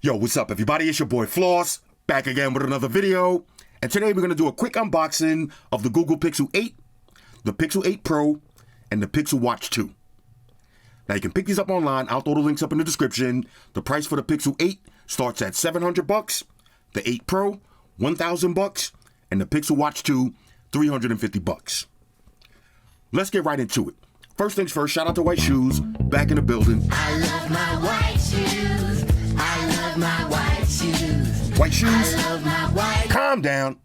Yo, what's up, everybody? It's your boy Floss, back again with another video. And today we're going to do a quick unboxing of the Google Pixel 8, the Pixel 8 Pro, and the Pixel Watch 2. Now, you can pick these up online. I'll throw the links up in the description. The price for the Pixel 8 starts at $700, the 8 Pro, $1,000, and the Pixel Watch 2, $350. Let's get right into it. First things first, shout out to White Shoes, back in the building. I love my white shoes. I love my white shoes. White Shoes? I love my white. Calm down.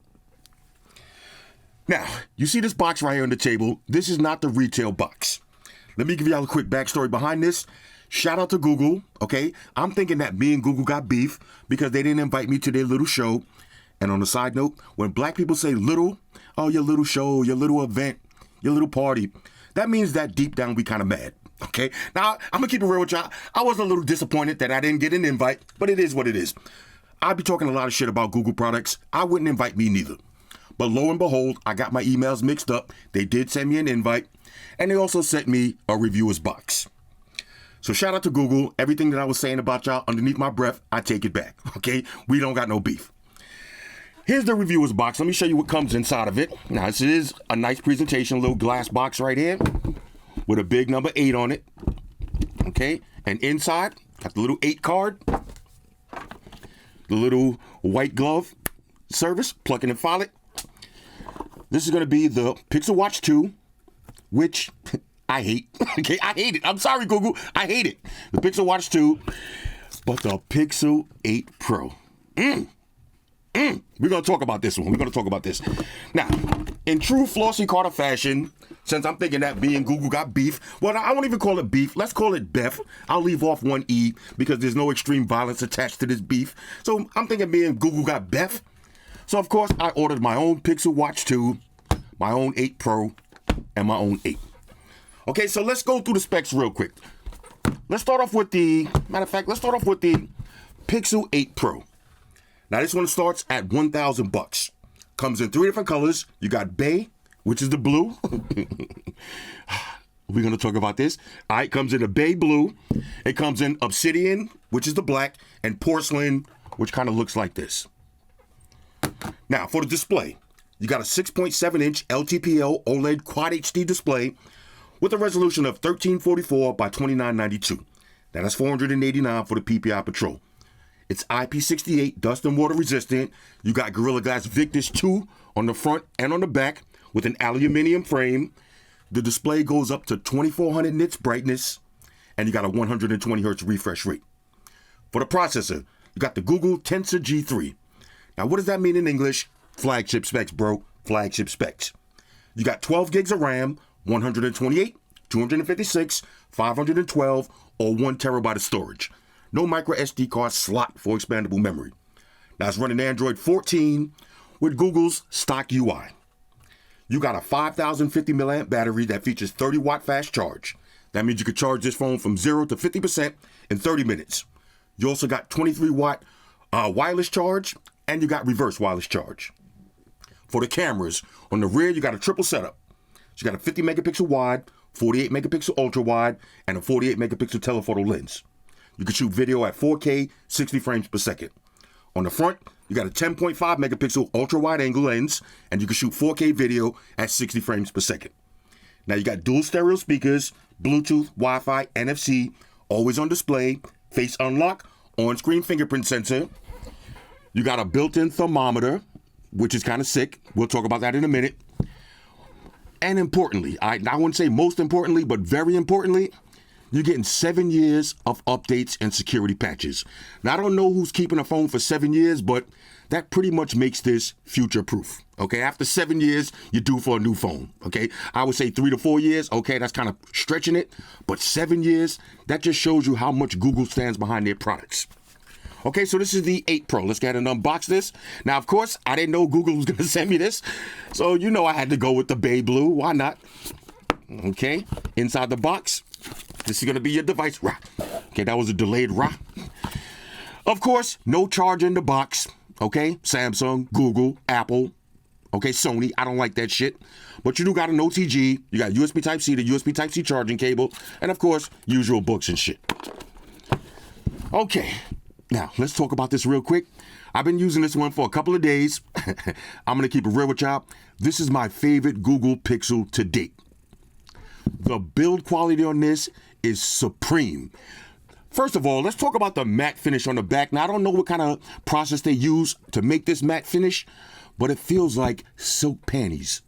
Now, you see this box right here on the table. This is not the retail box. Let me give y'all a quick backstory behind this. Shout out to Google, okay? I'm thinking that me and Google got beef because they didn't invite me to their little show. And on a side note, when black people say little, oh, your little show, your little event, your little party, that means that deep down we kind of mad, okay? Now, I'm going to keep it real with y'all. I was a little disappointed that I didn't get an invite, but it is what it is. I'd be talking a lot of shit about Google products. I wouldn't invite me neither. But lo and behold, I got my emails mixed up. They did send me an invite, and they also sent me a reviewer's box. So shout out to Google. Everything that I was saying about y'all underneath my breath, I take it back, okay? We don't got no beef. Here's the reviewer's box. Let me show you what comes inside of it. Now, this is a nice presentation, a little glass box right here with a big number 8 on it, okay? And inside, got the little 8 card, the little white glove service, plug in and file it. This is going to be the Pixel Watch 2, which I hate. Okay, I hate it. I'm sorry, Google. I hate it. The Pixel Watch 2, but the Pixel 8 Pro. We're going to talk about this one. We're going to talk about this. Now, in true Flossy Carter fashion, since I'm thinking that me and Google got beef, well, I won't even call it beef. Let's call it beef. I'll leave off one E because there's no extreme violence attached to this beef. So I'm thinking me and Google got beef. So, of course, I ordered my own Pixel Watch 2, my own 8 Pro, and my own 8. Okay, so let's go through the specs real quick. Let's start off with the Pixel 8 Pro. Now, this one starts at $1,000. Comes in 3 different colors. You got bay, which is the blue. We're going to talk about this. All right, comes in a bay blue. It comes in obsidian, which is the black, and porcelain, which kind of looks like this. Now, for the display, you got a 6.7-inch LTPO OLED Quad HD display with a resolution of 1344 by 2992. Now, that's 489 for the PPI Patrol. It's IP68 dust and water resistant. You got Gorilla Glass Victus 2 on the front and on the back with an aluminum frame. The display goes up to 2400 nits brightness, and you got a 120 hertz refresh rate. For the processor, you got the Google Tensor G3. Now, what does that mean in English? Flagship specs, bro. Flagship specs. You got 12 gigs of RAM, 128, 256, 512, or 1 terabyte of storage. No micro SD card slot for expandable memory. Now, it's running Android 14 with Google's stock UI. You got a 5,050 milliamp battery that features 30 watt fast charge. That means you can charge this phone from 0 to 50% in 30 minutes. You also got 23 watt wireless charge, and you got reverse wireless charge. For the cameras, on the rear, you got a triple setup. So you got a 50 megapixel wide, 48 megapixel ultra wide, and a 48 megapixel telephoto lens. You can shoot video at 4K, 60 frames per second. On the front, you got a 10.5 megapixel ultra wide angle lens, and you can shoot 4K video at 60 frames per second. Now, you got dual stereo speakers, Bluetooth, Wi-Fi, NFC, always on display, face unlock, on-screen fingerprint sensor. You got a built-in thermometer, which is kind of sick. We'll talk about that in a minute. And importantly, I wouldn't say most importantly, but very importantly, you're getting 7 years of updates and security patches. Now, I don't know who's keeping a phone for 7 years, but that pretty much makes this future-proof, okay? After 7 years, you're due for a new phone, okay? I would say 3 to 4 years, okay, that's kind of stretching it. But 7 years, that just shows you how much Google stands behind their products. Okay, so this is the 8 Pro. Let's go ahead and unbox this. Now, of course, I didn't know Google was going to send me this. So, you know I had to go with the bay blue. Why not? Okay, inside the box, this is going to be your device. Rah. Okay, that was a delayed rah. Of course, no charge in the box. Okay, Samsung, Google, Apple, okay, Sony. I don't like that shit. But you do got an OTG. You got USB Type-C to USB Type-C charging cable. And, of course, usual books and shit. Okay, Now, let's talk about this real quick. I've been using this one for a couple of days. I'm going to keep it real with y'all. This is my favorite Google Pixel to date. The build quality on this is supreme. First of all, let's talk about the matte finish on the back. Now, I don't know what kind of process they use to make this matte finish, but it feels like silk panties.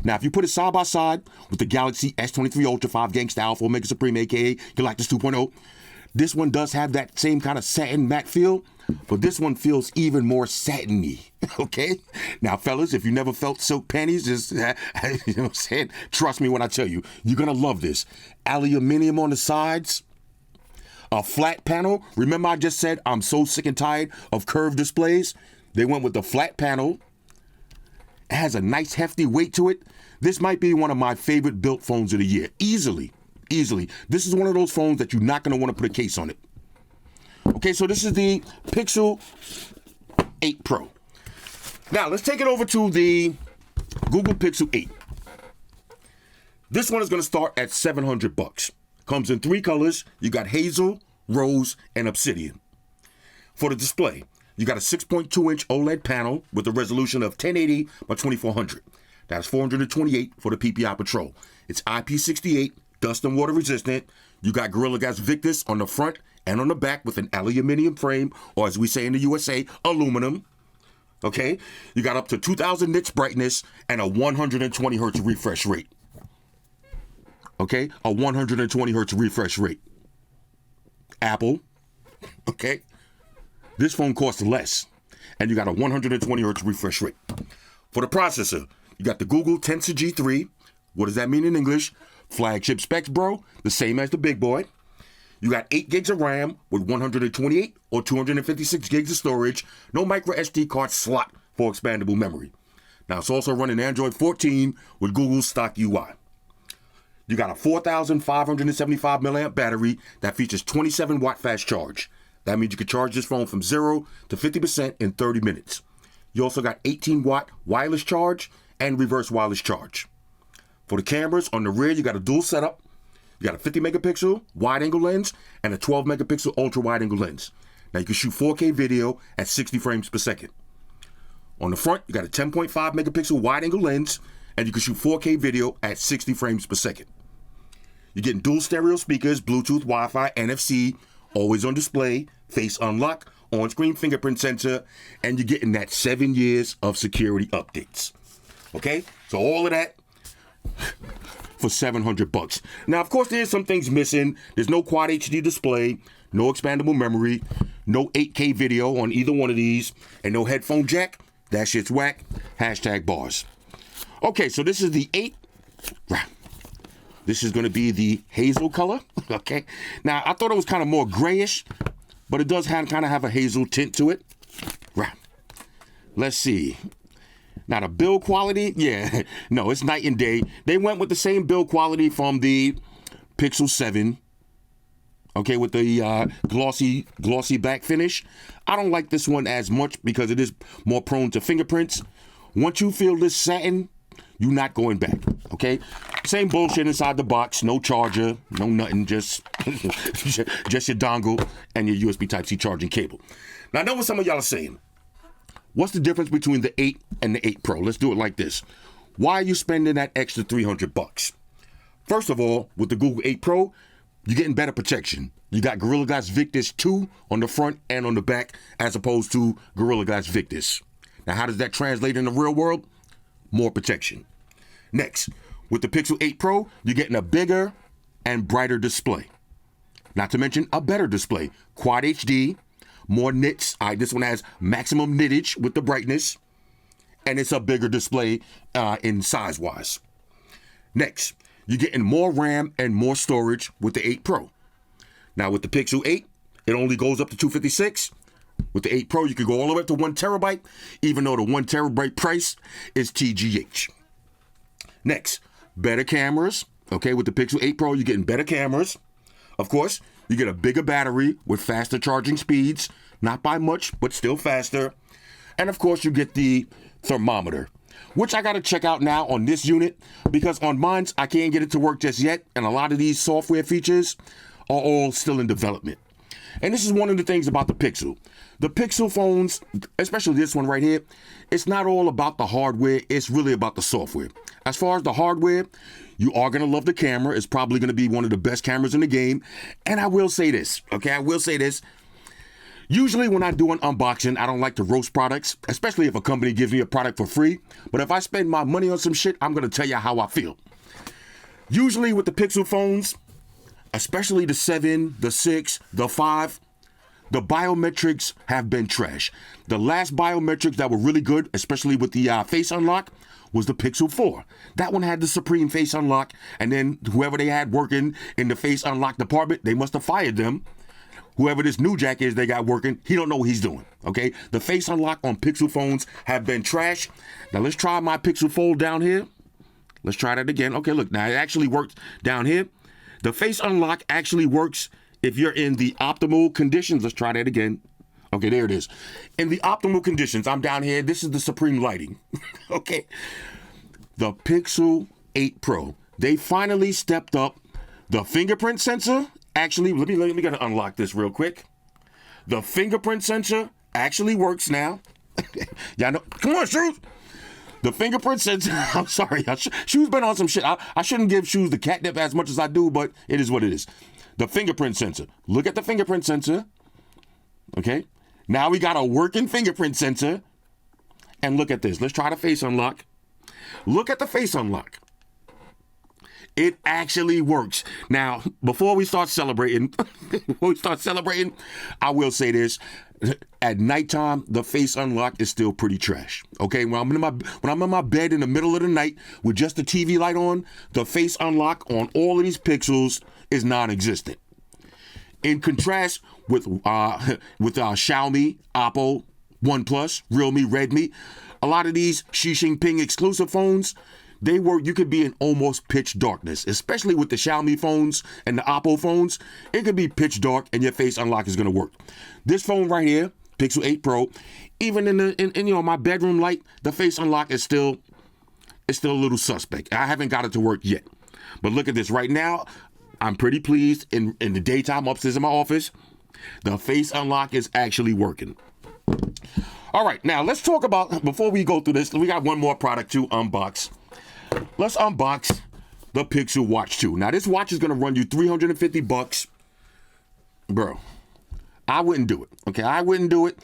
Now, if you put it side by side with the Galaxy S23 Ultra 5 Gang Style 4 Mega Supreme, aka Galactus 2.0, this one does have that same kind of satin matte feel, but this one feels even more satiny, okay? Now, fellas, if you never felt silk panties, just, you know what I'm saying? Trust me when I tell you, you're gonna love this. Aluminum on the sides, a flat panel. Remember I just said I'm so sick and tired of curved displays? They went with the flat panel. It has a nice hefty weight to it. This might be one of my favorite built phones of the year, easily. This is one of those phones that you're not going to want to put a case on it. Okay, so this is the Pixel 8 Pro. Now, let's take it over to the Google Pixel 8. This one is going to start at $700. Comes in 3 colors. You got hazel, rose, and obsidian. For the display, you got a 6.2-inch OLED panel with a resolution of 1080 by 2400. That's 428 for the PPI Patrol. It's IP68, dust and water resistant. You got Gorilla Glass Victus on the front and on the back with an aluminum frame, or as we say in the USA, aluminum. Okay? You got up to 2000 nits brightness and a 120 hertz refresh rate. Okay? A 120 hertz refresh rate. Apple. Okay? This phone costs less, and you got a 120 hertz refresh rate. For the processor, you got the Google Tensor G3. What does that mean in English? Flagship specs, bro, the same as the big boy. You got 8 gigs of RAM with 128 or 256 gigs of storage. No micro SD card slot for expandable memory. Now, it's also running Android 14 with Google's stock UI. You got a 4,575 milliamp battery that features 27 watt fast charge. That means you can charge this phone from 0 to 50% in 30 minutes. You also got 18 watt wireless charge and reverse wireless charge. For the cameras, on the rear, you got a dual setup. You got a 50 megapixel wide angle lens and a 12 megapixel ultra wide angle lens. Now you can shoot 4K video at 60 frames per second. On the front, you got a 10.5 megapixel wide angle lens and you can shoot 4K video at 60 frames per second. You're getting dual stereo speakers, Bluetooth, Wi-Fi, NFC, always on display, face unlock, on-screen fingerprint sensor, and you're getting that 7 years of security updates. Okay? So all of that for $700. Now, of course, there's some things missing. There's no Quad HD display, no expandable memory, no 8K video on either one of these, and no headphone jack. That shit's whack. Hashtag bars. Okay, so this is the 8. This is going to be the hazel color. Okay. Now, I thought it was kind of more grayish, but it does kind of have a hazel tint to it. Let's see. Now, the build quality, yeah, no, it's night and day. They went with the same build quality from the Pixel 7, okay, with the glossy back finish. I don't like this one as much because it is more prone to fingerprints. Once you feel this satin, you're not going back, okay? Same bullshit inside the box, no charger, no nothing, just your dongle and your USB Type-C charging cable. Now, I know what some of y'all are saying. What's the difference between the 8 and the 8 Pro? Let's do it like this. Why are you spending that extra $300? First of all, with the Google 8 Pro, you're getting better protection. You got Gorilla Glass Victus 2 on the front and on the back, as opposed to Gorilla Glass Victus. Now, how does that translate in the real world? More protection. Next, with the Pixel 8 Pro, you're getting a bigger and brighter display. Not to mention a better display. Quad HD, more nits. All right, this one has maximum nittage with the brightness, and it's a bigger display in size-wise. Next, you're getting more RAM and more storage with the 8 Pro. Now, with the Pixel 8, it only goes up to 256. With the 8 Pro, you can go all the way up to 1 terabyte, even though the 1 terabyte price is TGH. Next, better cameras. Okay, with the Pixel 8 Pro, you're getting better cameras. Of course, you get a bigger battery with faster charging speeds. Not by much, but still faster. And of course, you get the thermometer, which I got to check out now on this unit because on mine, I can't get it to work just yet. And a lot of these software features are all still in development. And this is one of the things about the Pixel. The Pixel phones, especially this one right here, it's not all about the hardware. It's really about the software. As far as the hardware, you are going to love the camera. It's probably going to be one of the best cameras in the game. And I will say this, okay? I will say this. Usually when I do an unboxing, I don't like to roast products, especially if a company gives me a product for free. But if I spend my money on some shit, I'm going to tell you how I feel. Usually with the Pixel phones, especially the 7, the 6, the 5, the biometrics have been trash. The last biometrics that were really good, especially with the face unlock, was the Pixel 4. That one had the Supreme face unlock, and then whoever they had working in the face unlock department, they must have fired them. Whoever this new jack is they got working, he don't know what he's doing, okay? The face unlock on Pixel phones have been trash. Now let's try my Pixel Fold down here. Let's try that again. Okay, look, now it actually works down here. The face unlock actually works if you're in the optimal conditions. Let's try that again. Okay, there it is. In the optimal conditions, I'm down here. This is the Supreme lighting, okay? The Pixel 8 Pro, they finally stepped up the fingerprint sensor. Actually, let me gotta unlock this real quick. The fingerprint sensor actually works now. Y'all know, come on, Shoes. The fingerprint sensor, I'm sorry, Shoes been on some shit. I shouldn't give Shoes the catnip as much as I do, but it is what it is. The fingerprint sensor. Look at the fingerprint sensor. Okay. Now we got a working fingerprint sensor. And look at this. Let's try the face unlock. Look at the face unlock. It actually works. Now, before we start celebrating, I will say this. At nighttime, the face unlock is still pretty trash. Okay, when I'm in my bed in the middle of the night with just the TV light on, the face unlock on all of these Pixels is non-existent. In contrast with Xiaomi, Oppo, OnePlus, Realme, Redmi, a lot of these Xi Jinping exclusive phones, you could be in almost pitch darkness, especially with the Xiaomi phones and the Oppo phones. It could be pitch dark and your face unlock is going to work. This phone right here, Pixel 8 Pro, even in my bedroom light, the face unlock is still a little suspect. I haven't got it to work yet. But look at this right now. I'm pretty pleased. In the daytime upstairs in my office, the face unlock is actually working. All right, now let's talk about, before we go through this, we got one more product to unbox. Let's unbox the Pixel Watch 2. Now, this watch is going to run you $350. Bro, I wouldn't do it. Okay, I wouldn't do it.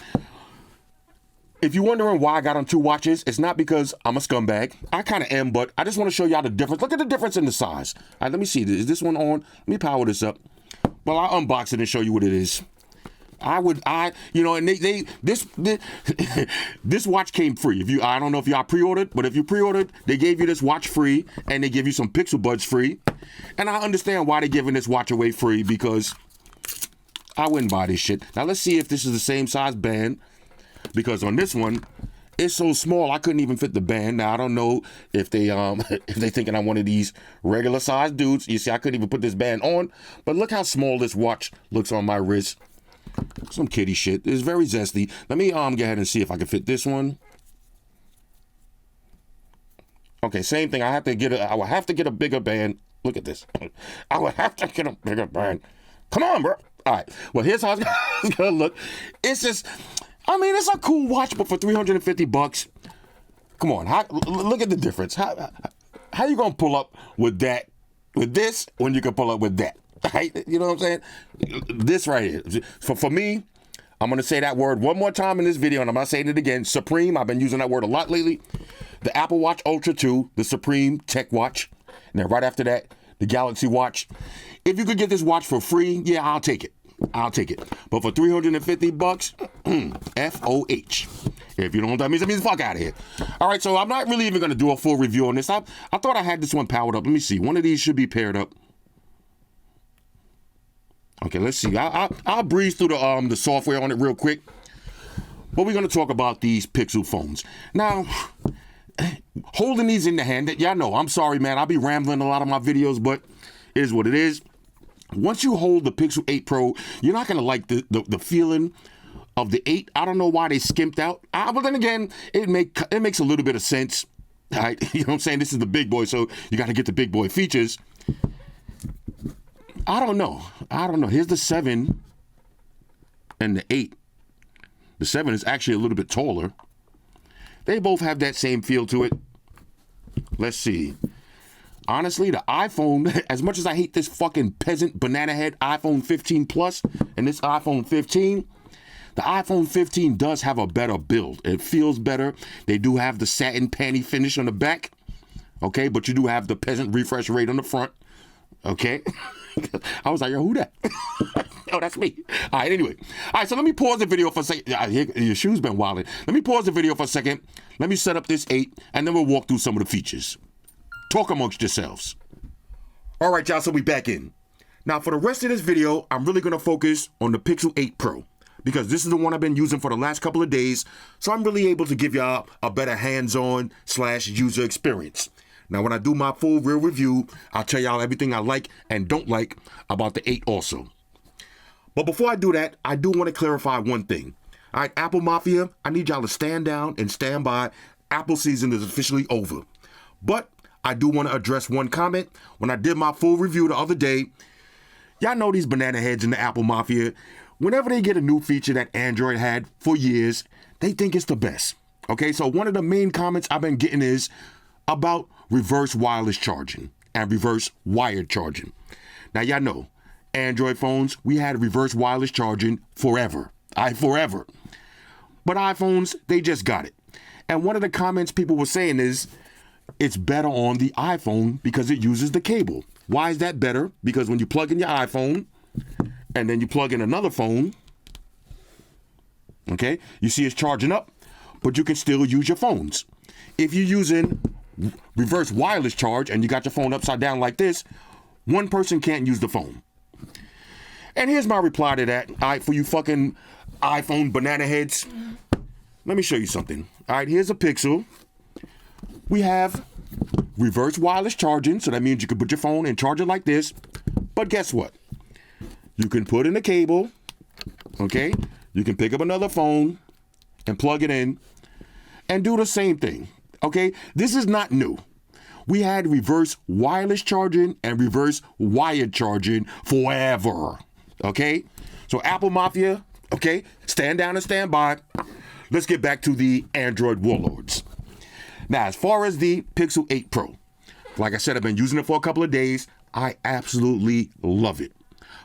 If you're wondering why I got on 2 watches, it's not because I'm a scumbag. I kind of am, but I just want to show y'all the difference. Look at the difference in the size. All right, let me see. Is this one on? Let me power this up. Well, I'll unbox it and show you what it is. This watch came free. I don't know if y'all pre-ordered, but if you pre-ordered, they gave you this watch free, and they give you some Pixel Buds free. And I understand why they're giving this watch away free, because I wouldn't buy this shit. Now let's see if this is the same size band, because on this one, it's so small I couldn't even fit the band. Now I don't know if they thinking I'm one of these regular size dudes. You see, I couldn't even put this band on, but look how small this watch looks on my wrist. Some kitty shit. It's very zesty. Let me go ahead and see if I can fit this one. Okay, same thing. I will have to get a bigger band. Look at this. I would have to get a bigger band. Come on, bro. All right. Well, here's how it's gonna look. It's just, it's a cool watch, but for $350, come on. Look at the difference. How you gonna pull up with this when you can pull up with that? Right? You know what I'm saying? This right here. For me, I'm going to say that word one more time in this video, and I'm not saying it again. Supreme. I've been using that word a lot lately. The Apple Watch Ultra 2, the Supreme Tech Watch. And then right after that, the Galaxy Watch. If you could get this watch for free, yeah, I'll take it. But for $350, FOH. If you don't know what that means, fuck out of here. All right, so I'm not really even going to do a full review on this. I thought I had this one powered up. Let me see. One of these should be paired up. Okay, let's see. I'll breeze through the software on it real quick. But we're going to talk about these Pixel phones. Now, holding these in the hand, y'all know, I'm sorry, man. I'll be rambling a lot of my videos, but it is what it is. Once you hold the Pixel 8 Pro, you're not going to like the feeling of the 8. I don't know why they skimped out. But then again, it makes a little bit of sense. Right? You know what I'm saying? This is the big boy, so you got to get the big boy features. I don't know. Here's the 7. and the 8. The 7 is actually a little bit taller. They both have that same feel to it. Let's see. Honestly, the iPhone, as much as I hate this fucking peasant banana head iPhone 15 Plus and this iPhone 15, the iPhone 15 does have a better build. It feels better. They do have the satin panty finish on the back. Okay, but you do have the peasant refresh rate on the front. Okay. I was like, yo, who that? Oh, that's me. All right, anyway. All right, so let me pause the video for a second. Your shoe's been wilding. Let me pause the video for a second. Let me set up this 8, and then we'll walk through some of the features. Talk amongst yourselves. All right, y'all, so we back in. Now, for the rest of this video, I'm really going to focus on the Pixel 8 Pro because this is the one I've been using for the last couple of days, so I'm really able to give y'all a better hands-on / user experience. Now, when I do my full real review, I'll tell y'all everything I like and don't like about the 8 also. But before I do that, I do want to clarify one thing. All right, Apple Mafia, I need y'all to stand down and stand by. Apple season is officially over. But I do want to address one comment. When I did my full review the other day, y'all know these banana heads in the Apple Mafia. Whenever they get a new feature that Android had for years, they think it's the best. Okay, so one of the main comments I've been getting is about reverse wireless charging and reverse wired charging. Now, y'all know, Android phones, we had reverse wireless charging forever. Forever. But iPhones, they just got it. And one of the comments people were saying is, it's better on the iPhone because it uses the cable. Why is that better? Because when you plug in your iPhone and then you plug in another phone, okay, you see it's charging up, but you can still use your phones. If you're using reverse wireless charge and you got your phone upside down like this, one person can't use the phone. And here's my reply to that. All right, for you fucking iPhone banana heads, let me show you something. All right, here's a Pixel. We have reverse wireless charging, so that means you can put your phone and charge it like this. But guess what? You can put in a cable, okay? You can pick up another phone and plug it in and do the same thing, okay? This is not new. We had reverse wireless charging and reverse wired charging forever, okay? So Apple Mafia, okay, stand down and stand by. Let's get back to the Android warlords. Now, as far as the Pixel 8 Pro, like I said, I've been using it for a couple of days. I absolutely love it.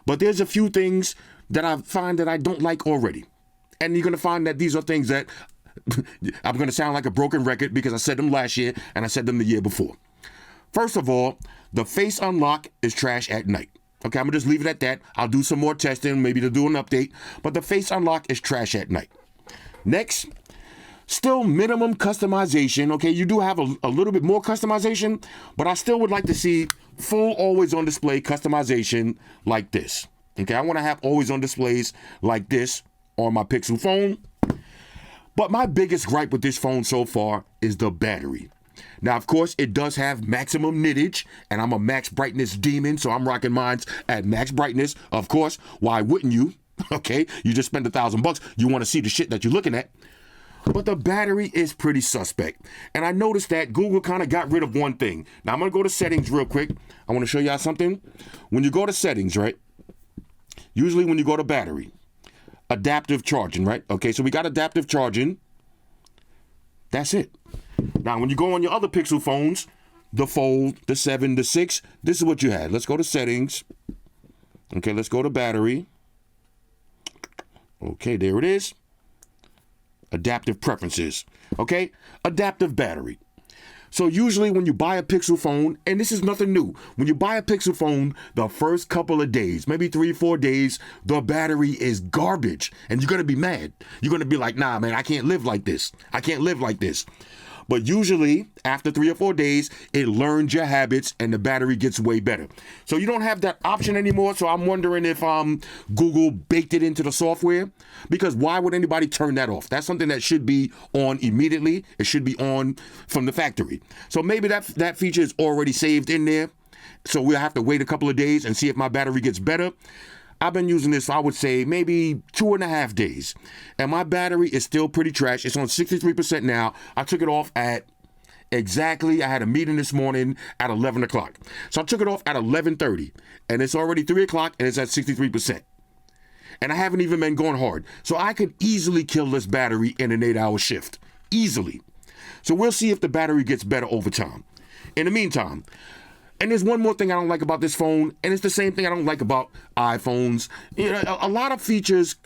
But there's a few things that I find that I don't like already. And you're going to find that these are things that I'm going to sound like a broken record because I said them last year and I said them the year before. First of all, the face unlock is trash at night. Okay, I'm going to just leave it at that. I'll do some more testing, maybe to do an update. But the face unlock is trash at night. Next, still minimum customization. Okay, you do have a little bit more customization, but I still would like to see full always on display customization like this. Okay, I want to have always on displays like this on my Pixel phone. But my biggest gripe with this phone so far is the battery. Now, of course, it does have maximum nittage, and I'm a max brightness demon, so I'm rocking mines at max brightness. Of course, why wouldn't you? Okay, you just spent $1,000. You want to see the shit that you're looking at. But the battery is pretty suspect. And I noticed that Google kind of got rid of one thing. Now, I'm going to go to settings real quick. I want to show y'all something. When you go to settings, right? Usually when you go to battery, adaptive charging, right? Okay, so we got adaptive charging. That's it. Now, when you go on your other Pixel phones, the Fold, the 7, the 6, this is what you had. Let's go to settings. Okay, let's go to battery. Okay, there it is. Adaptive preferences. Okay, adaptive battery. So usually when you buy a Pixel phone, and this is nothing new, when you buy a Pixel phone, the first couple of days, maybe 3-4 days, the battery is garbage. And you're going to be mad. You're going to be like, nah, man, I can't live like this. I can't live like this. But usually, after 3 or 4 days, it learns your habits and the battery gets way better. So you don't have that option anymore. So I'm wondering if Google baked it into the software. Because why would anybody turn that off? That's something that should be on immediately. It should be on from the factory. So maybe that feature is already saved in there. So we'll have to wait a couple of days and see if my battery gets better. I've been using this, I would say, maybe 2.5 days. And my battery is still pretty trash. It's on 63% now. I took it off at exactly, I had a meeting this morning at 11 o'clock. So I took it off at 11:30. And it's already 3 o'clock and it's at 63%. And I haven't even been going hard. So I could easily kill this battery in an 8-hour shift. Easily. So we'll see if the battery gets better over time. In the meantime, and there's one more thing I don't like about this phone, and it's the same thing I don't like about iPhones. You know, a lot of features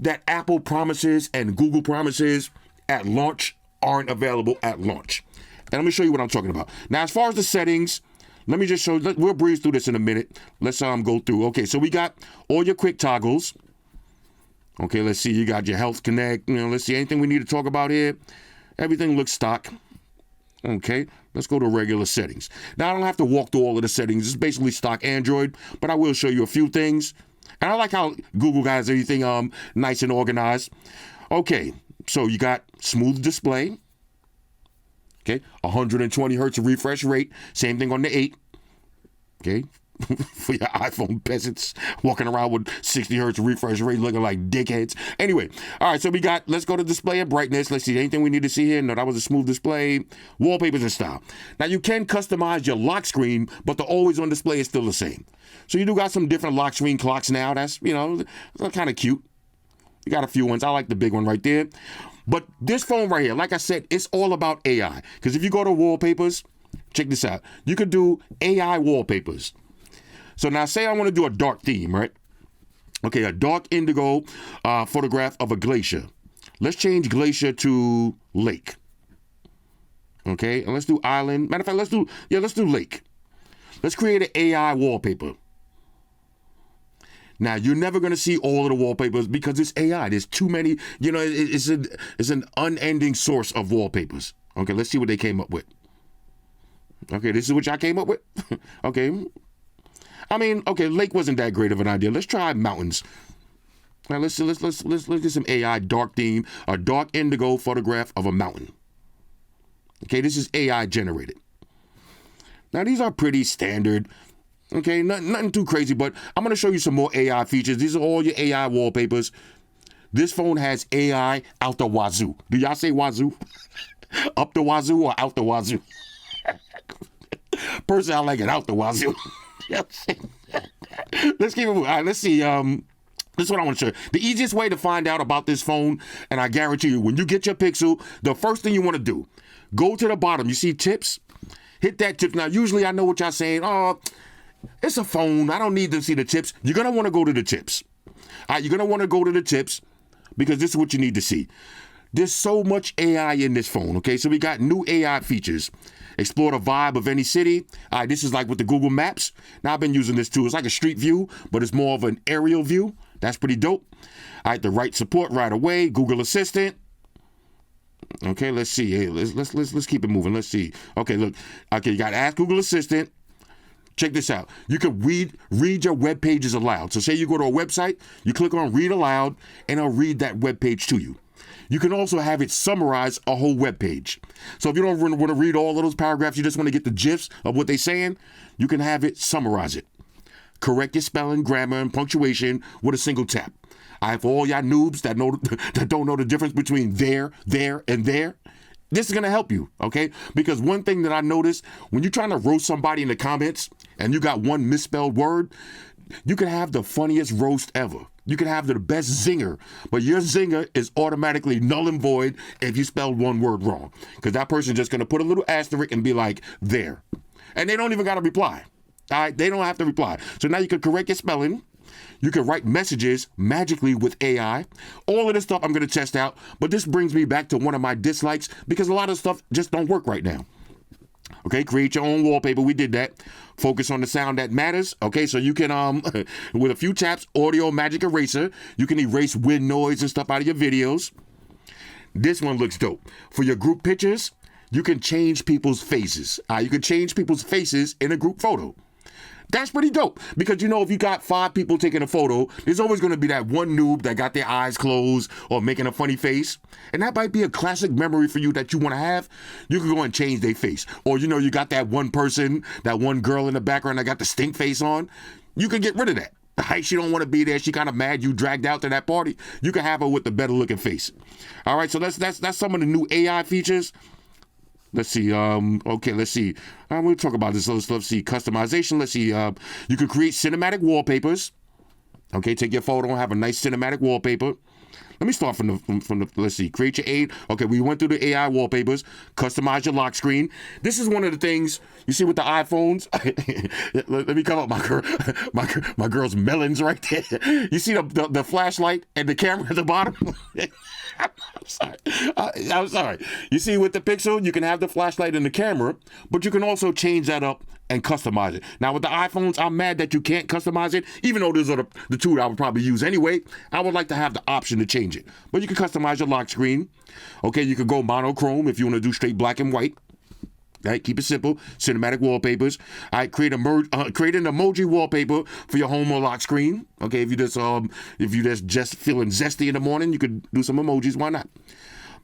that Apple promises and Google promises at launch aren't available at launch. And let me show you what I'm talking about. Now, as far as the settings, let me just show you. We'll breeze through this in a minute. Let's go through. Okay, so we got all your quick toggles. Okay, let's see. You got your Health Connect. You know, let's see. Anything we need to talk about here? Everything looks stock. Okay, let's go to regular settings. Now, I don't have to walk through all of the settings. It's basically stock Android, but I will show you a few things. And I like how Google has everything nice and organized. Okay, so you got smooth display. Okay, 120 hertz refresh rate. Same thing on the 8. Okay, for your iPhone peasants walking around with 60 hertz refresh rate looking like dickheads. Anyway, all right, so let's go to display and brightness. Let's see, anything we need to see here? No, that was a smooth display. Wallpapers and style. Now, you can customize your lock screen, but the always on display is still the same. So you do got some different lock screen clocks now. That's, you know, kind of cute. You got a few ones. I like the big one right there. But this phone right here, like I said, it's all about AI. Because if you go to wallpapers, check this out. You could do AI wallpapers. So now say I want to do a dark theme, right? Okay, a dark indigo photograph of a glacier. Let's change glacier to lake. Okay, and let's do island. Matter of fact, let's do lake. Let's create an AI wallpaper. Now, you're never going to see all of the wallpapers because it's AI. There's too many, you know, it's an unending source of wallpapers. Okay, let's see what they came up with. Okay, this is what y'all came up with? Okay. I mean, okay, lake wasn't that great of an idea. Let's try mountains. Now, let's get some AI dark theme, a dark indigo photograph of a mountain. Okay, this is AI generated. Now, these are pretty standard. Okay, nothing too crazy, but I'm going to show you some more AI features. These are all your AI wallpapers. This phone has AI out the wazoo. Do y'all say wazoo? Up the wazoo or out the wazoo? Personally, I like it out the wazoo. Let's keep it moving. All right, let's see. This is what I want to show you. The easiest way to find out about this phone, and I guarantee you, when you get your Pixel, the first thing you want to do, go to the bottom. You see tips? Hit that tips. Now, usually I know what y'all saying. Oh, it's a phone. I don't need to see the tips. You're going to want to go to the tips. All right, you're going to want to go to the tips because this is what you need to see. There's so much AI in this phone, okay? So we got new AI features. Explore the vibe of any city. All right, this is like with the Google Maps. Now, I've been using this too. It's like a street view, but it's more of an aerial view. That's pretty dope. All right, the right support right away. Google Assistant. Okay, let's see. Hey, let's keep it moving. Let's see. Okay, look. Okay, you got to ask Google Assistant. Check this out. You can read your web pages aloud. So say you go to a website, you click on read aloud, and it'll read that web page to you. You can also have it summarize a whole web page. So if you don't want to read all of those paragraphs, you just want to get the gist of what they're saying, you can have it summarize it. Correct your spelling, grammar, and punctuation with a single tap. I have all y'all noobs that don't know the difference between there, and there. This is going to help you, okay? Because one thing that I noticed, when you're trying to roast somebody in the comments and you got one misspelled word, you can have the funniest roast ever. You can have the best zinger, but your zinger is automatically null and void if you spelled one word wrong. Because that person's just going to put a little asterisk and be like, there. And they don't even got to reply. All right? They don't have to reply. So now you can correct your spelling. You can write messages magically with AI. All of this stuff I'm going to test out, but this brings me back to one of my dislikes because a lot of stuff just don't work right now. Okay, create your own wallpaper. We did that. Focus on the sound that matters. Okay, so you can, with a few taps, audio magic eraser, you can erase wind noise and stuff out of your videos. This one looks dope. For your group pictures, you can change people's faces. You can change people's faces in a group photo. That's pretty dope because, you know, if you got 5 people taking a photo, there's always going to be that one noob that got their eyes closed or making a funny face. And that might be a classic memory for you that you want to have. You can go and change their face. Or, you know, you got that one person, that one girl in the background that got the stink face on. You can get rid of that. Right? She don't want to be there. She kind of mad you dragged out to that party. You can have her with the better looking face. All right, so that's some of the new AI features. Let's see. Okay, let's see. We'll talk about this other stuff. See, customization. Let's see. You can create cinematic wallpapers. Okay, take your photo and have a nice cinematic wallpaper. Let me start from the let's see, create your aid. Okay, we went through the AI wallpapers, customize your lock screen. This is one of the things you see with the iPhones. Let me come up my girl's melons right there. You see the flashlight and the camera at the bottom? I'm sorry. You see with the Pixel, you can have the flashlight and the camera, but you can also change that up and customize it. Now with the iPhones, I'm mad that you can't customize it, even though those are the two that I would probably use anyway. I would like to have the option to change it. But you can customize your lock screen. Okay, you can go monochrome if you want to do straight black and white. Right, keep it simple. Cinematic wallpapers. All right, create an emoji wallpaper for your home or lock screen. Okay, if you just feeling zesty in the morning, you could do some emojis. Why not?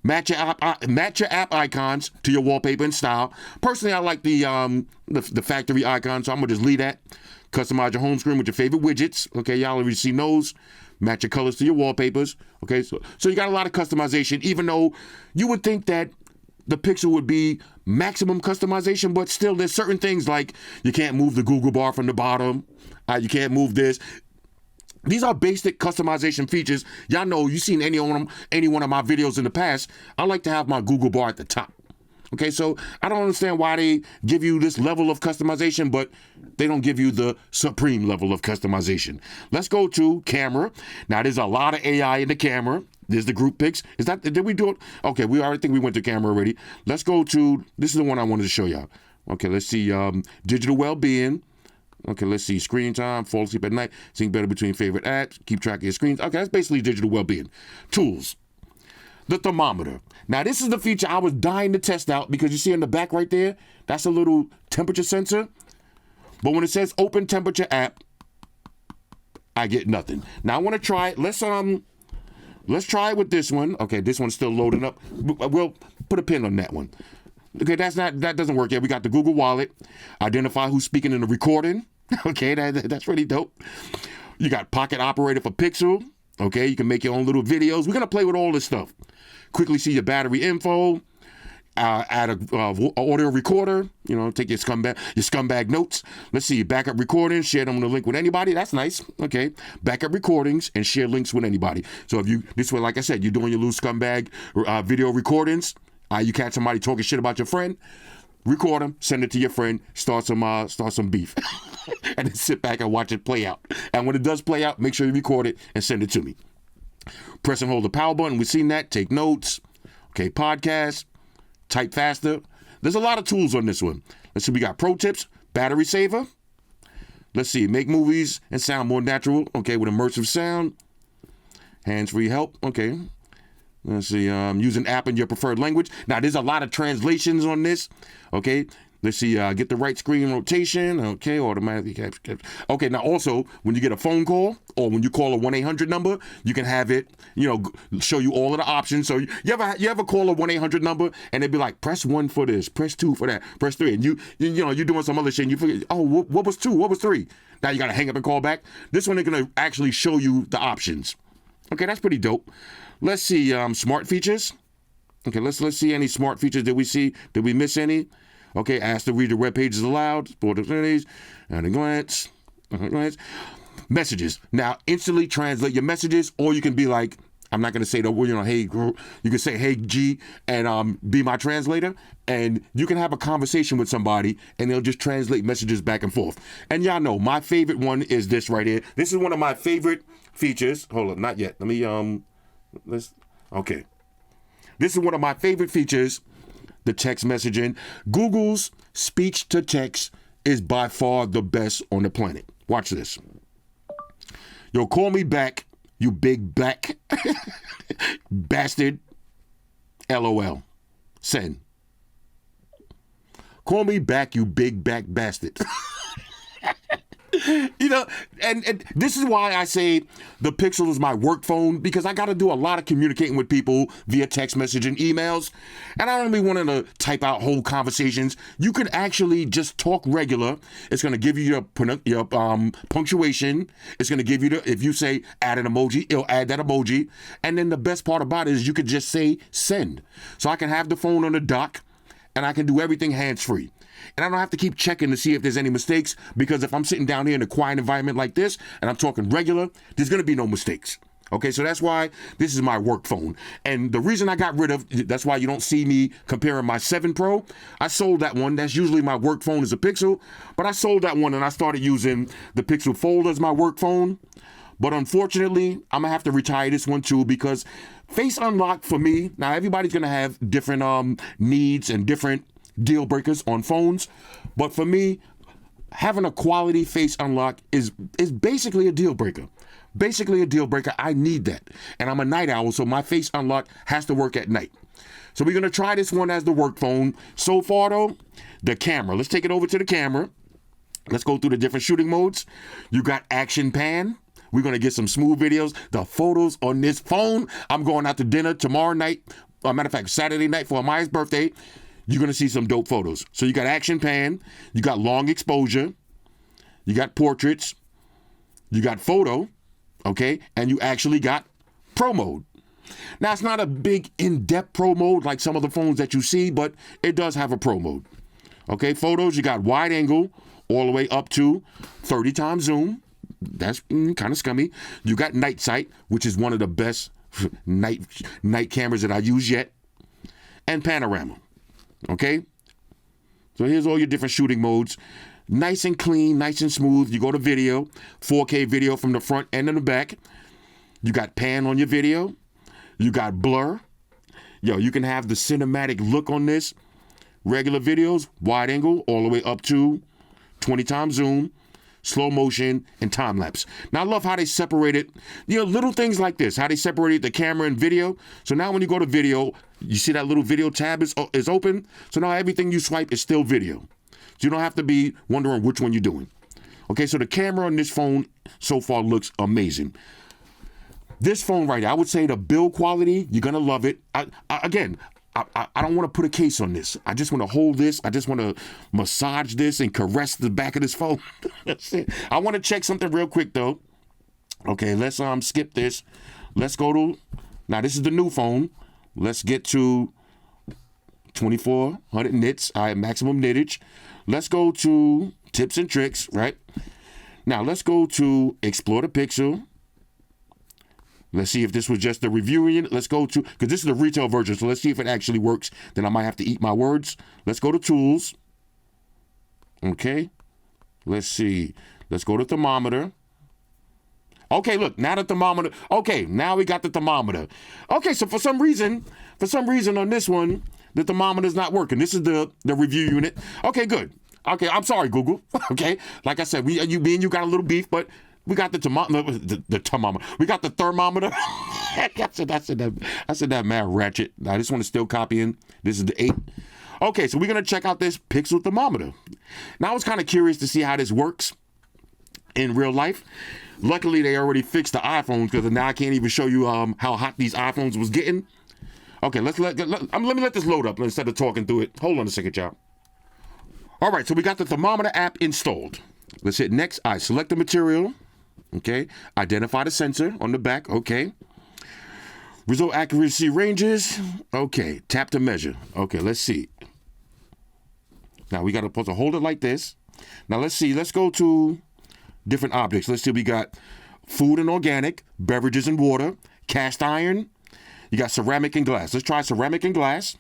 Match your app icons to your wallpaper and style. Personally, I like the factory icon, so I'm gonna just leave that. Customize your home screen with your favorite widgets. Okay, y'all already seen those. Match your colors to your wallpapers. Okay, so you got a lot of customization, even though you would think that the Pixel would be maximum customization, but still there's certain things like you can't move the Google bar from the bottom. You can't move this. These are basic customization features. Y'all know, you've seen any one of my videos in the past. I like to have my Google bar at the top. Okay, so I don't understand why they give you this level of customization, but they don't give you the supreme level of customization. Let's go to camera. Now, there's a lot of AI in the camera. There's the group pics. Did we do it? Okay, I already think we went to camera already. Let's go to, this is the one I wanted to show y'all. Okay, let's see, digital well-being. Okay, let's see, screen time, fall asleep at night, sync better between favorite apps, keep track of your screens. Okay, that's basically digital well-being. Tools. The thermometer. Now, this is the feature I was dying to test out because you see in the back right there, that's a little temperature sensor. But when it says open temperature app, I get nothing. Now, I want to try it. Let's try it with this one. Okay, this one's still loading up. We'll put a pin on that one. Okay, that doesn't work yet. We got the Google Wallet. Identify who's speaking in the recording. Okay, that's really dope. You got Pocket Operator for Pixel. Okay, you can make your own little videos. We're gonna play with all this stuff. Quickly see your battery info. Add a audio recorder. You know, take your scumbag notes. Let's see, backup recordings. Share them on the link with anybody. That's nice. Okay, backup recordings and share links with anybody. So if you this way, like I said, you're doing your little scumbag video recordings. You catch somebody talking shit about your friend. Record them, send it to your friend, start some beef, and then sit back and watch it play out. And when it does play out, make sure you record it and send it to me. Press and hold the power button. We've seen that. Take notes. Okay, podcast. Type faster. There's a lot of tools on this one. Let's see. We got pro tips. Battery saver. Let's see. Make movies and sound more natural. Okay, with immersive sound. Hands-free help. Okay. Let's see, use an app in your preferred language. Now, there's a lot of translations on this, okay? Let's see, get the right screen rotation, okay, automatically capture. Okay, now also, when you get a phone call or when you call a 1-800 number, you can have it, show you all of the options. So you ever call a 1-800 number and they'd be like, press 1 for this, press 2 for that, press 3, and you're doing some other shit and you forget, oh, what was 2, what was 3? Now you gotta hang up and call back. This one, they're gonna actually show you the options. Okay, that's pretty dope. Let's see, smart features. Okay, let's see any smart features that we see. Did we miss any? Okay, ask to read the web pages aloud. Sport opportunities. At a glance. Messages. Now, instantly translate your messages, or you can be like, I'm not going to say the word, hey, girl. You can say, hey, G, and be my translator. And you can have a conversation with somebody, and they'll just translate messages back and forth. And y'all know, my favorite one is this right here. This is one of my favorite features. Hold on, not yet. Let me, okay. This is one of my favorite features, the text messaging. Google's speech to text is by far the best on the planet. Watch this. Yo, call me back, you big black bastard. LOL. Send. Call me back, you big back bastard. And this is why I say the Pixel is my work phone, because I got to do a lot of communicating with people via text message and emails. And I don't really want to type out whole conversations. You can actually just talk regular. It's going to give you your punctuation. It's going to give you if you say add an emoji, it'll add that emoji. And then the best part about it is you could just say send. So I can have the phone on the dock and I can do everything hands-free. And I don't have to keep checking to see if there's any mistakes, because if I'm sitting down here in a quiet environment like this and I'm talking regular, there's going to be no mistakes. Okay, so that's why this is my work phone. And the reason I got rid of, that's why you don't see me comparing my 7 Pro. I sold that one. That's usually my work phone is a Pixel. But I sold that one and I started using the Pixel Fold as my work phone. But unfortunately, I'm going to have to retire this one too, because Face Unlock for me, now everybody's going to have different needs and different deal breakers on phones. But for me, having a quality Face Unlock is basically a deal breaker. Basically a deal breaker. I need that. And I'm a night owl, so my Face Unlock has to work at night. So we're going to try this one as the work phone. So far, though, the camera. Let's take it over to the camera. Let's go through the different shooting modes. You got action pan. We're going to get some smooth videos. The photos on this phone. I'm going out to dinner tomorrow night. Matter of fact, Saturday night for Amaya's birthday. You're going to see some dope photos. So you got action pan. You got long exposure. You got portraits. You got photo. Okay, and you actually got pro mode. Now, it's not a big in-depth pro mode like some of the phones that you see, but it does have a pro mode. Okay, photos, you got wide angle all the way up to 30 times zoom. That's kind of scummy. You got night sight, which is one of the best night cameras that I use yet, and panorama. Okay, so here's all your different shooting modes. Nice and clean, nice and smooth. You go to video, 4K video from the front and in the back. You got pan on your video. You got blur. Yo, you can have the cinematic look on this. Regular videos, wide angle, all the way up to 20 times zoom, slow motion, and time lapse. Now, I love how they separated, little things like this, how they separated the camera and video. So now when you go to video, you see that little video tab is open. So now everything you swipe is still video. So you don't have to be wondering which one you're doing. Okay, so the camera on this phone so far looks amazing. This phone right here, I would say the build quality, you're going to love it. I don't want to put a case on this. I just want to hold this. I just want to massage this and caress the back of this phone. That's it. I want to check something real quick, though. Okay, let's skip this. Let's go to, now this is the new phone. Let's get to 2400 nits, maximum nittage. Let's go to tips and tricks, right? Now let's go to explore the pixel. Let's see if this was just the review unit. Let's go to, because this is the retail version, so let's see if it actually works. Then I might have to eat my words. Let's go to tools. Okay. Let's see. Let's go to thermometer. Okay, look, now the thermometer. Okay, now we got the thermometer. Okay, so for some reason on this one, the thermometer's not working. This is the review unit. Okay, good. Okay, I'm sorry, Google. Okay, like I said, me and you got a little beef, but we got the thermometer. We got the thermometer. I said that mad ratchet. Now this one is still copying. This is the 8. Okay, so we're gonna check out this Pixel thermometer. Now I was kind of curious to see how this works in real life. Luckily, they already fixed the iPhones, because now I can't even show you how hot these iPhones was getting. Okay, let me let this load up instead of talking through it. Hold on a second, y'all. All right, so we got the thermometer app installed. Let's hit next. I select the material. Okay, identify the sensor on the back. Okay. Result accuracy ranges. Okay, tap to measure. Okay, let's see. Now we got to hold it like this. Now let's see. Let's go to different objects. Let's see. We got food and organic, beverages and water, cast iron. You got ceramic and glass. Let's try ceramic and glass.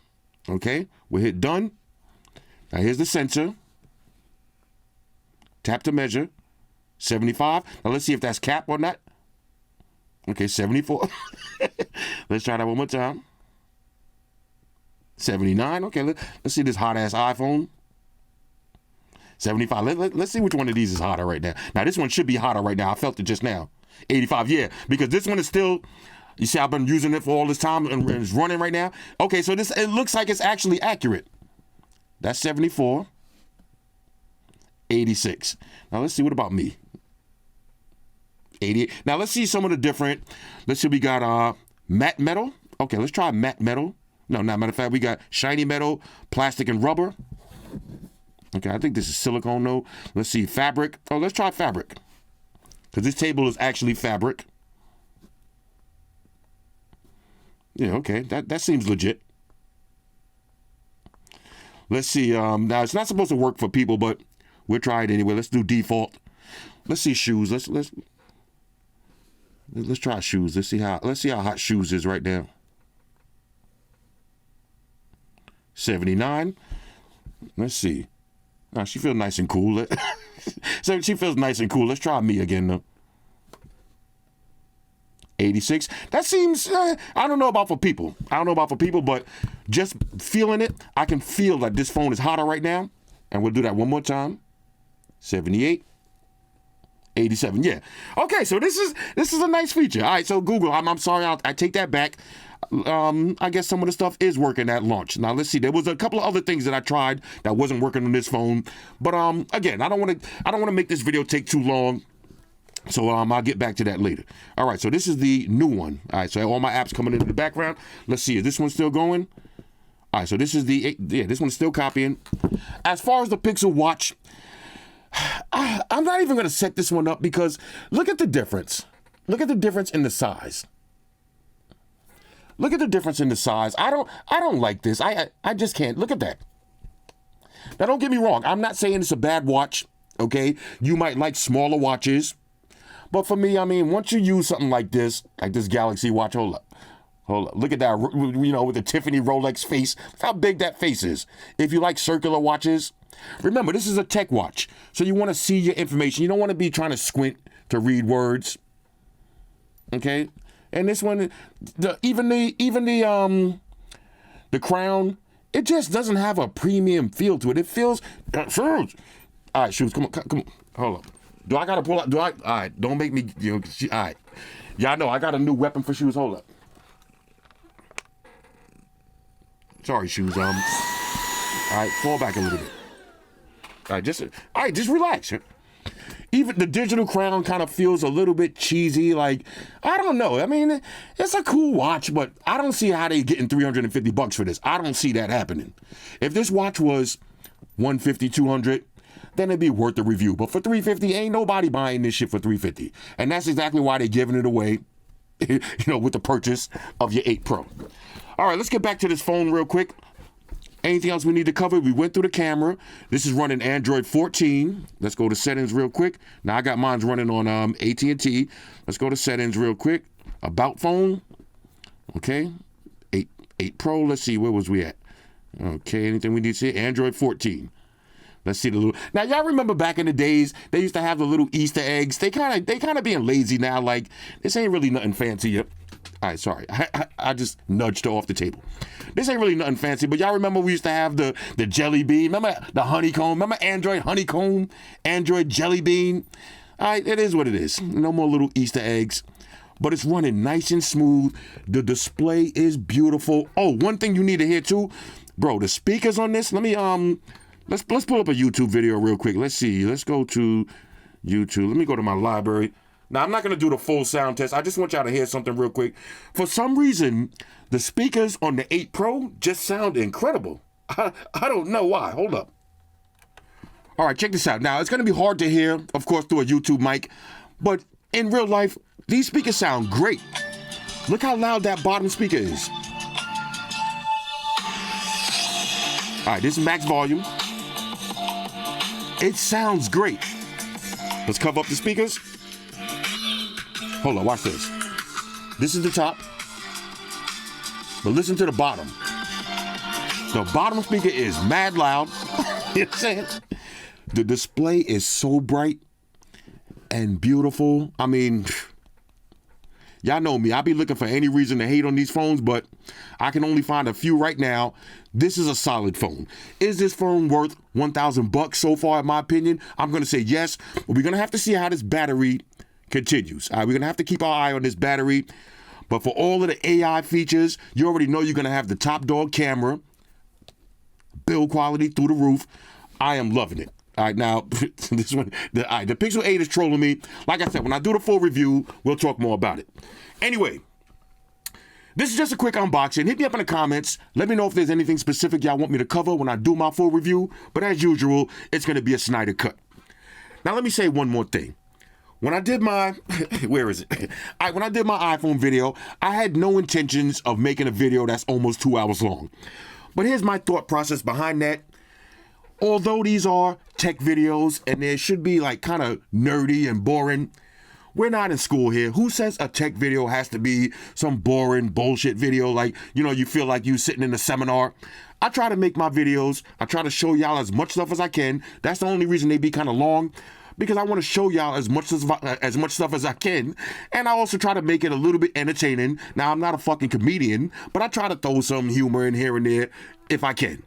Okay, we'll hit done. Now here's the sensor. Tap to measure. 75. Now let's see if that's cap or not. Okay, 74. Let's try that one more time. 79. Okay, let's see this hot ass iPhone. 75. Let's see which one of these is hotter right now. Now this one should be hotter right now. I felt it just now. 85. Yeah, because this one is still. You see, I've been using it for all this time and it's running right now. Okay, so it looks like it's actually accurate. That's 74. 86. Now let's see, what about me? 88. Now let's see some of the different. Let's see, we got matte metal. Okay, let's try matte metal. No, not matter of fact, we got shiny metal, plastic, and rubber. Okay, I think this is silicone though. Let's see, fabric. Oh, let's try fabric. Because this table is actually fabric. Yeah, okay, that seems legit. Let's see. Now it's not supposed to work for people, but we'll try it anyway. Let's do default. Let's see shoes. Let's try shoes. Let's see how hot shoes is right now. 79. Let's see. Now she feels nice and cool. So she feels nice and cool. Let's try me again though. 86. That seems, I don't know about for people. But just feeling it, I can feel that this phone is hotter right now. And we'll do that one more time. 78. 87. Yeah. Okay, so this is a nice feature. All right, so Google, I'm sorry, I take that back. I guess some of the stuff is working at launch. Now let's see. There was a couple of other things that I tried that wasn't working on this phone. But again, I don't want to make this video take too long. So I'll get back to that later. All right, so this is the new one. All right, so all my apps coming into the background. Let's see, is this one still going? All right, so this is this one's still copying. As far as the Pixel Watch, I'm not even going to set this one up because look at the difference. Look at the difference in the size. Look at the difference in the size. I don't like this. I just can't. Look at that. Now, don't get me wrong. I'm not saying it's a bad watch, okay? You might like smaller watches. But for me, I mean, once you use something like this Galaxy watch, hold up. Look at that, with the Tiffany Rolex face. Look how big that face is. If you like circular watches, remember, this is a tech watch. So you want to see your information. You don't want to be trying to squint to read words. Okay? And this one, even the crown, it just doesn't have a premium feel to it. It feels, shoes. All right, shoes, come on, hold up. Do I gotta pull out? All right, don't make me, all right. Y'all know I got a new weapon for shoes. Hold up. Sorry, shoes. All right, fall back a little bit. All right, just relax. Even the digital crown kind of feels a little bit cheesy. Like, I don't know. I mean, it's a cool watch, but I don't see how they getting $350 for this. I don't see that happening. If this watch was $150, $200, then it'd be worth the review. But for $350, ain't nobody buying this shit for $350. And that's exactly why they're giving it away, with the purchase of your 8 Pro. All right, let's get back to this phone real quick. Anything else we need to cover? We went through the camera. This is running Android 14. Let's go to settings real quick. Now, I got mine running on AT&T. Let's go to settings real quick. About phone. Okay. 8 Pro. Let's see, where was we at? Okay, anything we need to see? Android 14. Let's see the little. Now, y'all remember back in the days, they used to have the little Easter eggs. They kind of being lazy now. Like, this ain't really nothing fancy. Yep. All right, sorry. I just nudged her off the table. This ain't really nothing fancy, but y'all remember we used to have the jelly bean. Remember the honeycomb? Remember Android honeycomb? Android jelly bean? All right, it is what it is. No more little Easter eggs. But it's running nice and smooth. The display is beautiful. Oh, one thing you need to hear too, bro, the speakers on this. Let me Let's pull up a YouTube video real quick. Let's see. Let's go to YouTube. Let me go to my library. Now, I'm not going to do the full sound test. I just want y'all to hear something real quick. For some reason, the speakers on the 8 Pro just sound incredible. I don't know why. Hold up. All right, check this out. Now, it's going to be hard to hear, of course, through a YouTube mic. But in real life, these speakers sound great. Look how loud that bottom speaker is. All right, this is max volume. It sounds great. Let's cover up the speakers. Hold on, watch this. This is the top. But listen to the bottom. The bottom speaker is mad loud. You know what I'm saying? The display is so bright and beautiful. I mean, y'all know me. I be looking for any reason to hate on these phones, but I can only find a few right now. This is a solid phone. Is this phone worth $1,000 so far, in my opinion? I'm going to say yes, but we're going to have to see how this battery continues. All right, we're going to have to keep our eye on this battery. But for all of the AI features, you already know you're going to have the top dog camera, build quality through the roof. I am loving it. All right, now, this one, the Pixel 8 is trolling me. Like I said, when I do the full review, we'll talk more about it. Anyway, this is just a quick unboxing. Hit me up in the comments. Let me know if there's anything specific y'all want me to cover when I do my full review. But as usual, it's going to be a Snyder cut. Now, let me say one more thing. When I did my, where is it? When I did my iPhone video, I had no intentions of making a video that's almost 2 hours long. But here's my thought process behind that. although these are tech videos and they should be like kind of nerdy and boring, we're not in school here. Who says a tech video has to be some boring bullshit video like, you feel like you sitting in a seminar? I try to make my videos, I try to show y'all as much stuff as I can. That's the only reason they be kind of long, because I want to show y'all as much stuff as I can. And I also try to make it a little bit entertaining. Now, I'm not a fucking comedian, but I try to throw some humor in here and there if I can.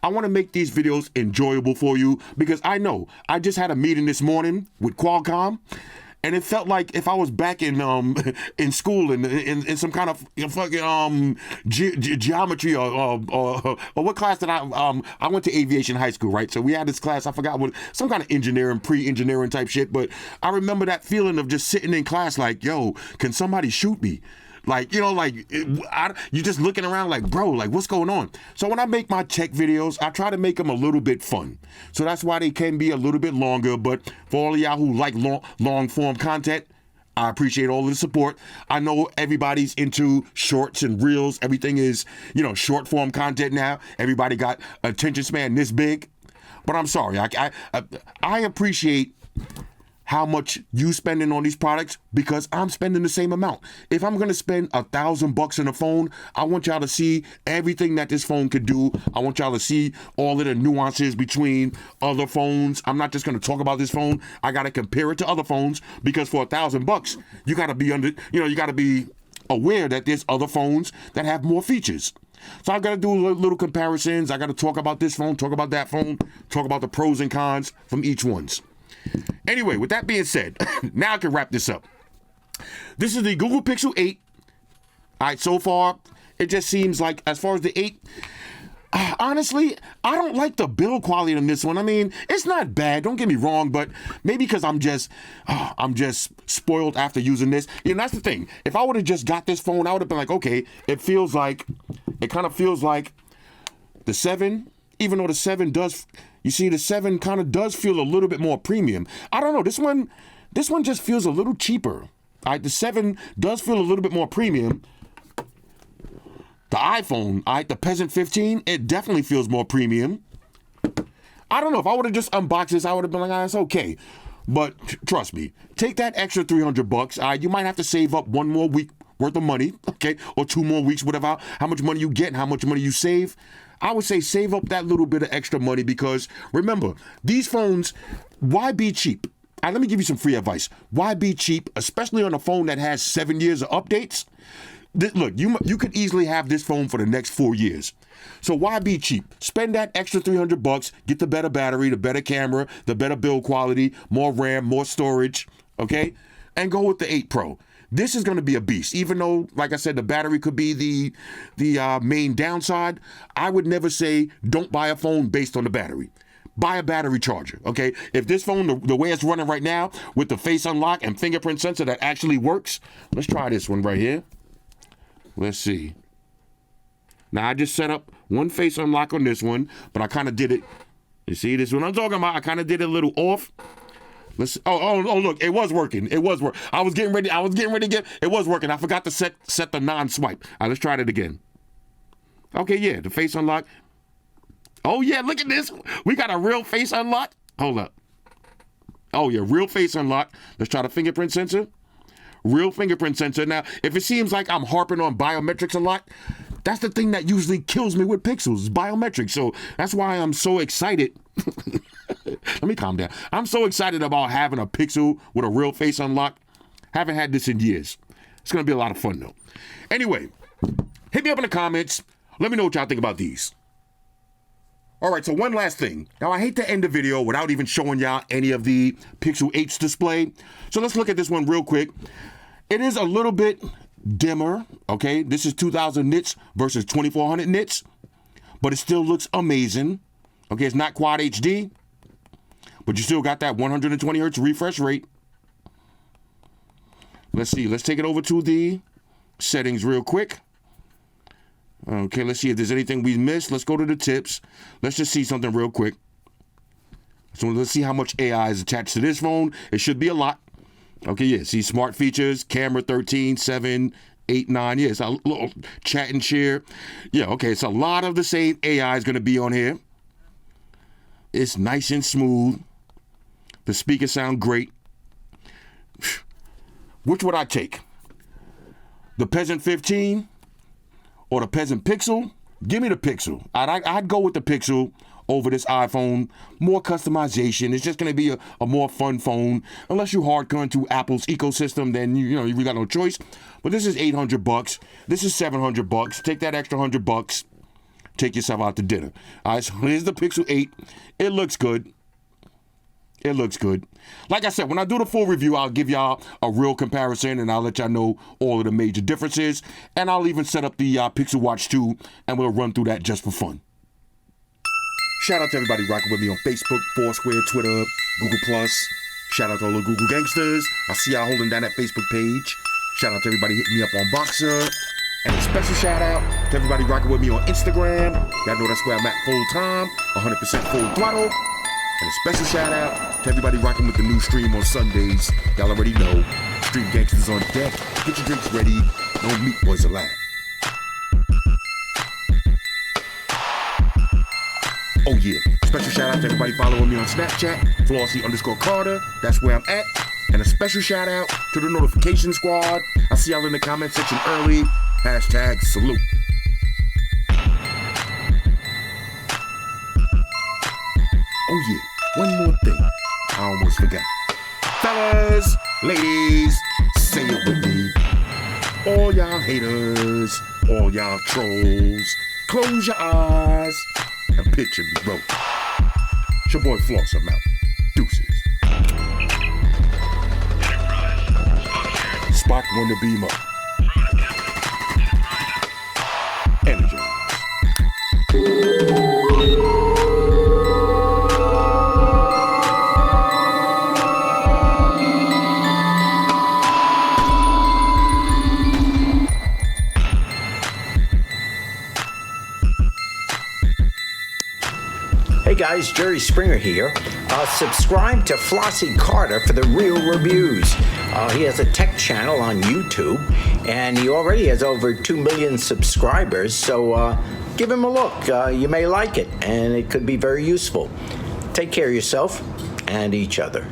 I want to make these videos enjoyable for you because I know I just had a meeting this morning with Qualcomm, and it felt like if I was back in in school in some kind of fucking geometry or what class did I went to aviation high school, right? So we had this class, I forgot what, some kind of engineering, pre-engineering type shit, but I remember that feeling of just sitting in class like, yo, can somebody shoot me? Like, you're just looking around like, bro, like, what's going on? So when I make my tech videos, I try to make them a little bit fun. So that's why they can be a little bit longer. But for all of y'all who like long form content, I appreciate all of the support. I know everybody's into shorts and reels. Everything is, short form content now. Everybody got attention span this big. But I'm sorry. I appreciate how much you spending on these products because I'm spending the same amount. If I'm gonna spend $1,000 in a phone, I want y'all to see everything that this phone could do. I want y'all to see all of the nuances between other phones. I'm not just gonna talk about this phone. I gotta compare it to other phones because for $1,000, you gotta be you gotta be aware that there's other phones that have more features. So I gotta do little comparisons. I gotta talk about this phone, talk about that phone, talk about the pros and cons from each one's. Anyway, with that being said, now I can wrap this up. This is the Google Pixel 8. All right, so far, it just seems like, as far as the 8, honestly, I don't like the build quality on this one. I mean, it's not bad, don't get me wrong, but maybe because I'm just spoiled after using this. That's the thing. If I would have just got this phone, I would have been like, okay, it kind of feels like the 7, even though the 7 does... You see, the 7 kind of does feel a little bit more premium. I don't know. This one just feels a little cheaper. All right, the 7 does feel a little bit more premium. The iPhone, all right, the Peasant 15, it definitely feels more premium. I don't know. If I would have just unboxed this, I would have been like, it's okay. But trust me, take that extra $300. All right, you might have to save up 1 more week worth of money, okay, or 2 more weeks, whatever. How much money you get and how much money you save. I would say save up that little bit of extra money because remember, these phones, why be cheap? All right, let me give you some free advice. Why be cheap, especially on a phone that has 7 years of updates? Look, you could easily have this phone for the next 4 years. So why be cheap? Spend that extra $300, get the better battery, the better camera, the better build quality, more RAM, more storage, okay? And go with the 8 Pro. This is going to be a beast. Even though, like I said, the battery could be the main downside, I would never say don't buy a phone based on the battery. Buy a battery charger, okay? If this phone, the way it's running right now, with the face unlock and fingerprint sensor that actually works, let's try this one right here. Let's see. Now, I just set up one face unlock on this one, but I kind of did it. You see, this one I'm talking about, I kind of did it a little off. Let's. Oh! Look, it was working. It was working. I was getting ready to get. It was working. I forgot to set the non-swipe. All right, let's try it again. Okay, yeah, the face unlock. Oh yeah, look at this. We got a real face unlock. Hold up. Oh yeah, real face unlock. Let's try the fingerprint sensor. Real fingerprint sensor. Now, if it seems like I'm harping on biometrics a lot, that's the thing that usually kills me with Pixels, biometrics. So that's why I'm so excited. Let me calm down. I'm so excited about having a Pixel with a real face unlock. Haven't had this in years. It's going to be a lot of fun, though. Anyway, hit me up in the comments. Let me know what y'all think about these. All right, so one last thing. Now, I hate to end the video without even showing y'all any of the Pixel 8's display. So let's look at this one real quick. It is a little bit dimmer, okay? This is 2,000 nits versus 2,400 nits, but it still looks amazing. Okay, it's not Quad HD, but you still got that 120 hertz refresh rate. Let's see. Let's take it over to the settings real quick. Okay, let's see if there's anything we missed. Let's go to the tips. Let's just see something real quick. So let's see how much AI is attached to this phone. It should be a lot. Okay, yeah. See smart features, camera 13, 7, 8, 9. Yeah, it's a little chat and share. Yeah, okay. It's a lot of the same AI is going to be on here. It's nice and smooth. The speakers sound great. Which would I take? The Peasant 15 or the Peasant Pixel? Give me the Pixel. I'd go with the Pixel over this iPhone. More customization. It's just going to be a more fun phone. Unless you hardcore into Apple's ecosystem, then you got no choice. But this is $800. This is $700. Take that extra $100. Take yourself out to dinner. All right, so here's the Pixel 8. It looks good. It looks good. Like I said, when I do the full review, I'll give y'all a real comparison, and I'll let y'all know all of the major differences. And I'll even set up the Pixel Watch 2, and we'll run through that just for fun. Shout out to everybody rocking with me on Facebook, Foursquare, Twitter, Google+. Shout out to all the Google gangsters. I see y'all holding down that Facebook page. Shout out to everybody hitting me up on Boxer. And a special shout out to everybody rocking with me on Instagram. Y'all know that's where I'm at full time, 100% full throttle. And a special shout out to everybody rocking with the new stream on Sundays. Y'all already know, Stream Gangsters on deck. Get your drinks ready. No meat boys allowed. Oh yeah, special shout out to everybody following me on Snapchat, Flossy_Carter. That's where I'm at. And a special shout out to the notification squad. I see y'all in the comment section early. Hashtag salute. Oh yeah, one more thing. I almost forgot. Fellas, ladies, say it with me. All y'all haters, all y'all trolls, close your eyes and picture me broke. It's your boy Floss, I'm out. Deuces. Spock wanna beam up. Energize. Hey guys, Jerry Springer here. Subscribe to Flossy Carter for the real reviews. He has a tech channel on YouTube, and he already has over 2 million subscribers, so give him a look. You may like it, and it could be very useful. Take care of yourself and each other.